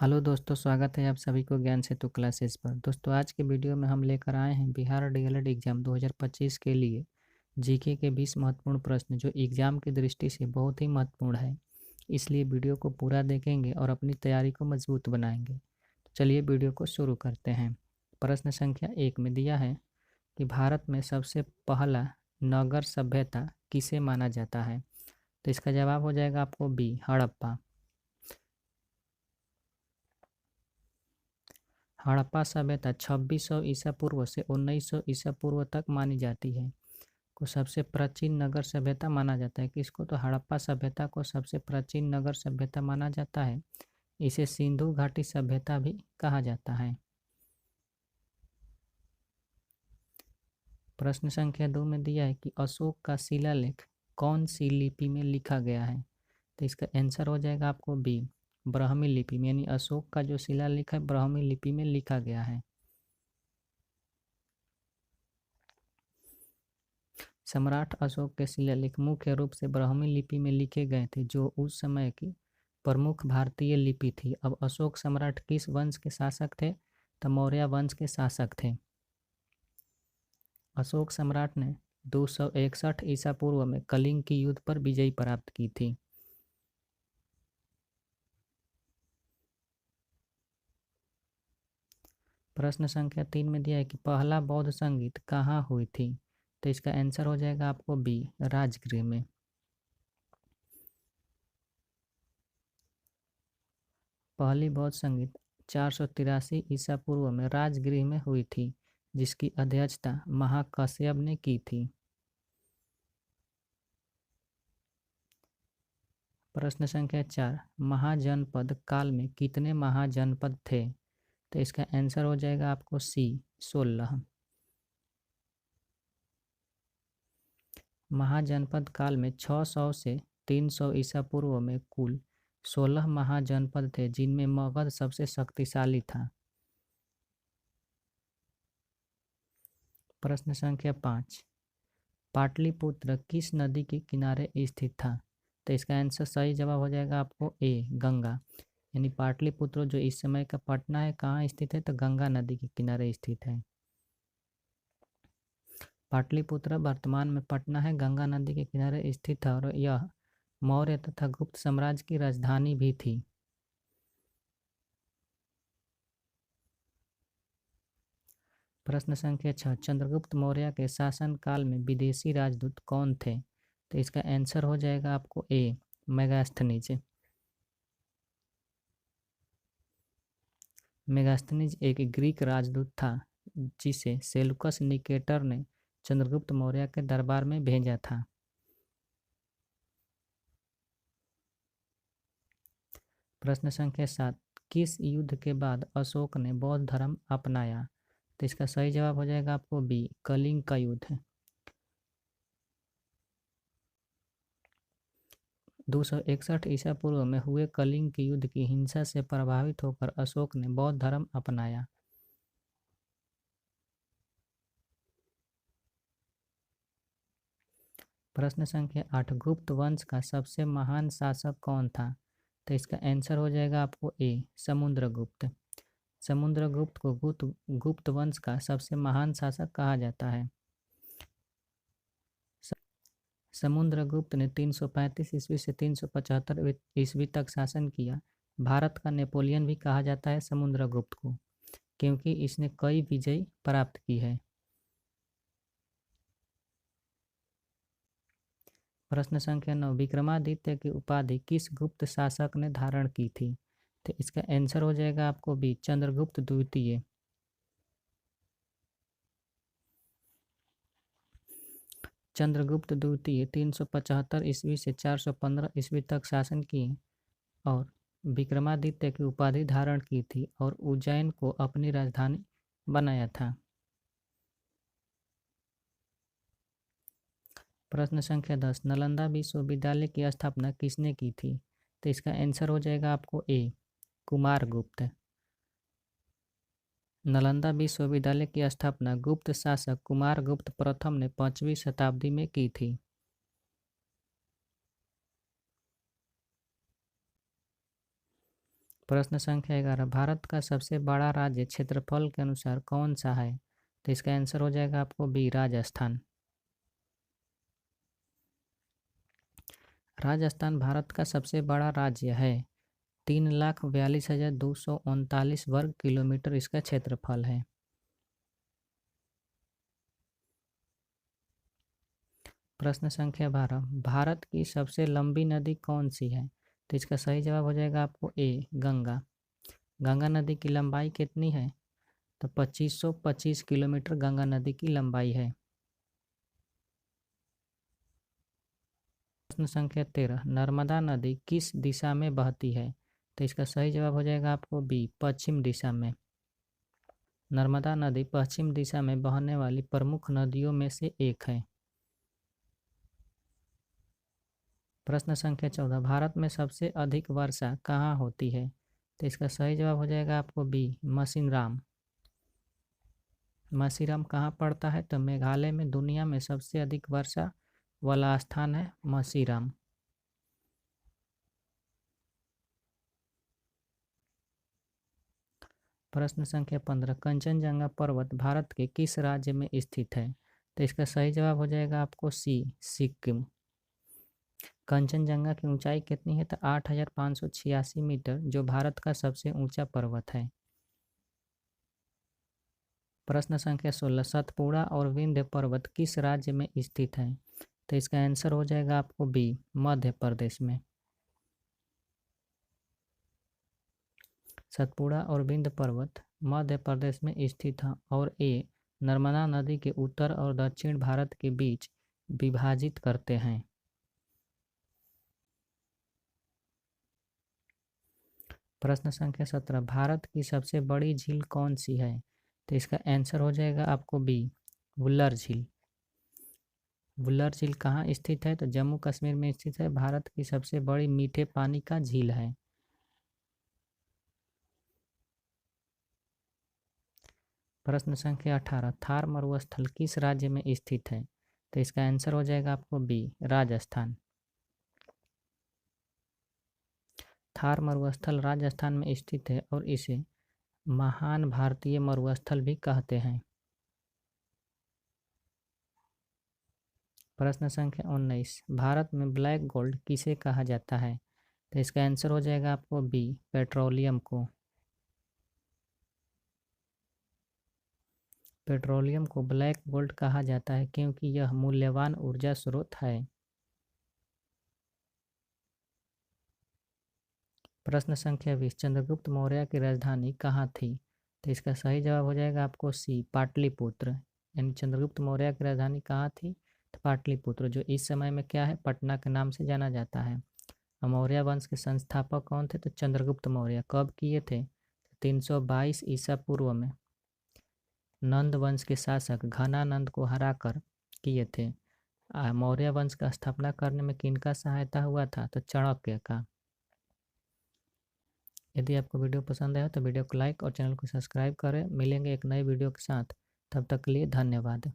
Hello दोस्तों, स्वागत है आप सभी को ज्ञान सेतु क्लासेस पर। दोस्तों, आज के वीडियो में हम लेकर आए हैं बिहार डीएलएड एग्जाम 2025 के लिए जीके के 20 महत्वपूर्ण प्रश्न, जो एग्जाम की दृष्टि से बहुत ही महत्वपूर्ण है। इसलिए वीडियो को पूरा देखेंगे और अपनी तैयारी को मजबूत बनाएंगे। तो चलिए वीडियो को शुरू करते हैं। प्रश्न संख्या 1 में दिया है कि भारत में सबसे पहला नगर सभ्यता किसे माना जाता है। तो इसका जवाब हो जाएगा आपको बी, हड़प्पा। हड़प्पा सभ्यता 2600 ईसा पूर्व से 1900 ईसा पूर्व तक मानी जाती है, को सबसे प्राचीन नगर सभ्यता माना जाता है। किसको? तो हड़प्पा सभ्यता को सबसे प्राचीन नगर सभ्यता माना जाता है। इसे सिंधु घाटी सभ्यता भी कहा जाता है। प्रश्न संख्या 2 में दिया है कि अशोक का शिलालेख कौन सी लिपि में लिखा गया है। तो इसका आंसर हो जाएगा आपको बी, ब्राह्मी लिपि में, यानी अशोक का जो शिलालेख है ब्राह्मी लिपि में लिखा गया है। सम्राट अशोक के शिलालेख मुख्य रूप से ब्राह्मी लिपि में लिखे गए थे, जो उस समय की प्रमुख भारतीय लिपि थी। अब अशोक सम्राट किस वंश के शासक थे? तो मौर्य वंश के शासक थे। अशोक सम्राट ने 261 ईसा पूर्व में कलिंग की युद्ध पर विजय प्राप्त की थी। प्रश्न संख्या 3 में दिया है कि पहला बौद्ध संगीत कहाँ हुई थी। तो इसका आंसर हो जाएगा आपको बी, राजगृह में। पहली बौद्ध संगीत 483 ईसा पूर्व में राजगृह में हुई थी, जिसकी अध्यक्षता महाकश्यप ने की थी। प्रश्न संख्या 4, महाजनपद काल में कितने महाजनपद थे। तो इसका आंसर हो जाएगा आपको सी, 16। महाजनपद काल में 600 से 300 ईसा पूर्व में कुल 16 महाजनपद थे, जिनमें मगध सबसे शक्तिशाली था। प्रश्न संख्या 5, पाटलिपुत्र किस नदी के किनारे स्थित था। तो इसका आंसर सही जवाब हो जाएगा आपको ए, गंगा। यानी पाटलिपुत्र जो इस समय का पटना है, कहाँ स्थित है? तो गंगा नदी के किनारे स्थित है। पाटलिपुत्र वर्तमान में पटना है, गंगा नदी के किनारे स्थित है, और यह मौर्य तथा गुप्त साम्राज्य की राजधानी भी थी। प्रश्न संख्या 6, चंद्रगुप्त मौर्य के शासन काल में विदेशी राजदूत कौन थे। तो इसका आंसर हो जाएगा आपको ए, मेगास्थनीज। मेगास्थनीज एक ग्रीक राजदूत था, जिसे सेलुकस निकेटर ने चंद्रगुप्त मौर्य के दरबार में भेजा था। प्रश्न संख्या 7, किस युद्ध के बाद अशोक ने बौद्ध धर्म अपनाया। तो इसका सही जवाब हो जाएगा आपको बी, कलिंग का युद्ध। 261 ईसा पूर्व में हुए कलिंग के युद्ध की हिंसा से प्रभावित होकर अशोक ने बौद्ध धर्म अपनाया। प्रश्न संख्या 8, गुप्त वंश का सबसे महान शासक कौन था। तो इसका आंसर हो जाएगा आपको ए, समुद्रगुप्त। समुद्रगुप्त को गुप्त वंश का सबसे महान शासक कहा जाता है। समुद्रगुप्त ने 335 ईस्वी से 375 ईस्वी तक शासन किया। भारत का नेपोलियन भी कहा जाता है समुद्रगुप्त को, क्योंकि इसने कई विजय प्राप्त की है। प्रश्न संख्या 9, विक्रमादित्य की उपाधि किस गुप्त शासक ने धारण की थी। तो इसका आंसर हो जाएगा आपको बी, चंद्रगुप्त द्वितीय। चंद्रगुप्त द्वितीय 375 ईस्वी से 415 ईस्वी तक शासन किए और विक्रमादित्य की उपाधि धारण की थी, और उज्जैन को अपनी राजधानी बनाया था। प्रश्न संख्या 10, नालंदा विश्वविद्यालय की स्थापना किसने की थी। तो इसका आंसर हो जाएगा आपको ए, कुमारगुप्त। नालंदा विश्वविद्यालय की स्थापना गुप्त शासक कुमारगुप्त प्रथम ने 5वीं शताब्दी में की थी। प्रश्न संख्या 11, भारत का सबसे बड़ा राज्य क्षेत्रफल के अनुसार कौन सा है? तो इसका आंसर हो जाएगा आपको बी, राजस्थान। राजस्थान भारत का सबसे बड़ा राज्य है। 3,42,239 वर्ग किलोमीटर इसका क्षेत्रफल है। प्रश्न संख्या 12, भारत की सबसे लंबी नदी कौन सी है? तो इसका सही जवाब हो जाएगा आपको ए, गंगा। गंगा नदी की लंबाई कितनी है? तो 2525 किलोमीटर गंगा नदी की लंबाई है। प्रश्न संख्या 13, नर्मदा नदी किस दिशा में बहती है? तो इसका सही जवाब हो जाएगा आपको बी, पश्चिम दिशा में। नर्मदा नदी पश्चिम दिशा में बहने वाली प्रमुख नदियों में से एक है। प्रश्न संख्या 14, भारत में सबसे अधिक वर्षा कहाँ होती है? तो इसका सही जवाब हो जाएगा आपको बी, मौसिनराम। मौसिनराम कहाँ पड़ता है? तो मेघालय में दुनिया में सबसे अधिक वर्षा वाला स्थान है मौसिनराम। प्रश्न संख्या 15, कंचनजंगा पर्वत भारत के किस राज्य में स्थित है? तो इसका सही जवाब हो जाएगा आपको सी, सिक्किम। कंचनजंगा की ऊंचाई कितनी है? तो 8,586 मीटर, जो भारत का सबसे ऊंचा पर्वत है। प्रश्न संख्या 16, सतपुड़ा और विंध्य पर्वत किस राज्य में स्थित है? तो इसका आंसर हो जाएगा आपको बी, मध्य प्रदेश में। सतपुड़ा और विंध्य पर्वत मध्य प्रदेश में स्थित है और ये नर्मदा नदी के उत्तर और दक्षिण भारत के बीच विभाजित करते हैं। प्रश्न संख्या 17, भारत की सबसे बड़ी झील कौन सी है? तो इसका आंसर हो जाएगा आपको बी, वुल्लर झील। वुल्लर झील कहाँ स्थित है? तो जम्मू कश्मीर में स्थित है। भारत की सबसे बड़ी मीठे पानी का झील है। प्रश्न संख्या 18, थार मरुस्थल किस राज्य में स्थित है? तो इसका आंसर हो जाएगा आपको बी, राजस्थान। थार मरुस्थल राजस्थान में स्थित है और इसे महान भारतीय मरुस्थल भी कहते हैं। प्रश्न संख्या 19, भारत में ब्लैक गोल्ड किसे कहा जाता है? तो इसका आंसर हो जाएगा आपको बी, पेट्रोलियम को। पेट्रोलियम को ब्लैक गोल्ड कहा जाता है क्योंकि यह मूल्यवान ऊर्जा स्रोत है। प्रश्न संख्या 20, चंद्रगुप्त मौर्य की राजधानी कहाँ थी? तो इसका सही जवाब हो जाएगा आपको सी, पाटलिपुत्र। यानी चंद्रगुप्त मौर्य की राजधानी कहाँ थी? तो पाटलिपुत्र, जो इस समय में क्या है, पटना के नाम से जाना जाता है। मौर्य वंश के संस्थापक कौन थे? तो चंद्रगुप्त मौर्य। कब किए थे? 322 ईसा पूर्व में नंद वंश के शासक घनानंद को हराकर किए थे। मौर्य वंश का स्थापना करने में किनका सहायता हुआ था? तो चाणक्य का। यदि आपको वीडियो पसंद आया तो वीडियो को लाइक और चैनल को सब्सक्राइब करें। मिलेंगे एक नए वीडियो के साथ, तब तक के लिए धन्यवाद।